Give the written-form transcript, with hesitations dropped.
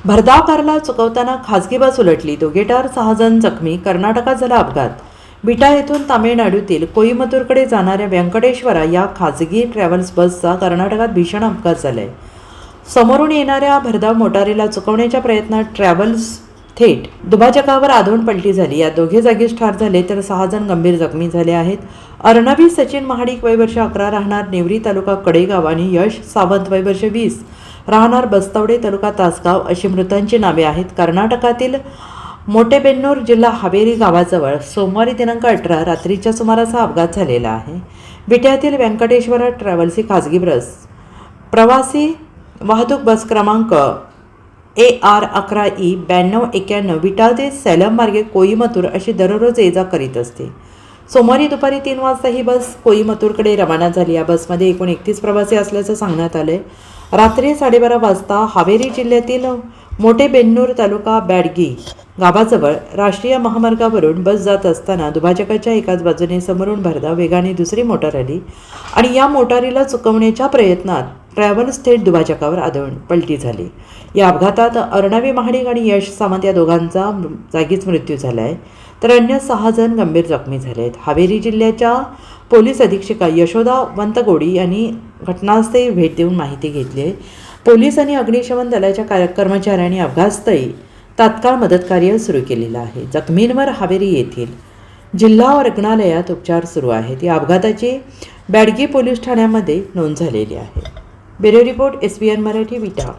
भरधाव कारला चुकवताना खासगी बस उलटली, दोघे ठार, 6 जण जखमी. कर्नाटकात झाला अपघात. बिटा येथून तामिळनाडूतील कोईमतूरकडे जाणाऱ्या व्यंकटेश्वरा या खासगी ट्रॅव्हल्स बसचा कर्नाटकात भीषण अपघात झालाय. समोरून येणाऱ्या भरधाव मोटारीला चुकवण्याच्या प्रयत्नात ट्रॅव्हल्स थेट दुभाजकावर आदळून पलटी झाली. यात दोघे जागीच ठार झाले तर 6 जण गंभीर जखमी झाले आहेत. अर्णवी सचिन महाडिक वय वर्ष 11 राहणार नेवरी तालुका कडेगाव आणि यश सावंत वय वर्ष 20 राहणार बस्तवडे तालुका तासगाव अशी मृतांची नावे आहेत. कर्नाटकातील मोटेबेन्नूर जिल्हा हावेरी गावाजवळ सोमवारी दिनांक 18 रात्रीच्या सुमारास हा अपघात झालेला आहे. बिट्यातील व्यंकटेश्वरा ट्रॅव्हल्स ही खासगी बस प्रवासी वाहतूक बस क्रमांक AR 11E9291 विटा ते सैलम मार्गे कोईमतूर अशी दररोज ये-जा करीत असते. सोमवारी दुपारी 3 वाजता ही बस कोईमतूरकडे रवाना झाली. या बसमध्ये एकूण 31 प्रवासी असल्याचं सांगण्यात आले. रात्री 12:30 वाजता हावेरी जिल्ह्यातील मोटेबेन्नूर तालुका बॅडगी गावाजवळ राष्ट्रीय महामार्गावरून बस जात असताना दुभाजकाच्या एकाच बाजूने समोरून भरधाव वेगाने दुसरी मोटार आली आणि या मोटारीला चुकवण्याच्या प्रयत्नात ट्रॅव्हल्स थेट दुभाजकावर आदळून पलटी झाली. या अपघातात अर्णवी महाडिक आणि यश सावंत या दोघांचा जागीच मृत्यू झाला आहे तर अन्य 6 जण गंभीर जखमी झाले आहेत. हावेरी जिल्ह्याच्या पोलीस अधीक्षिका यशोदा वंतगोडी यांनी घटनास्थळी भेट देऊन माहिती घेतली आहे. पोलीस आणि अग्निशमन दलाच्या कर्मचाऱ्यांनी अपघातस्थळी तात्काळ मदतकार्य सुरू केलेलं आहे. जखमींवर हावेरी येथील जिल्हा रुग्णालयात उपचार सुरू आहेत. या अपघाताची बॅडगी पोलीस ठाण्यामध्ये नोंद झालेली आहे. ब्युरो रिपोर्ट SBN मराठी विटा.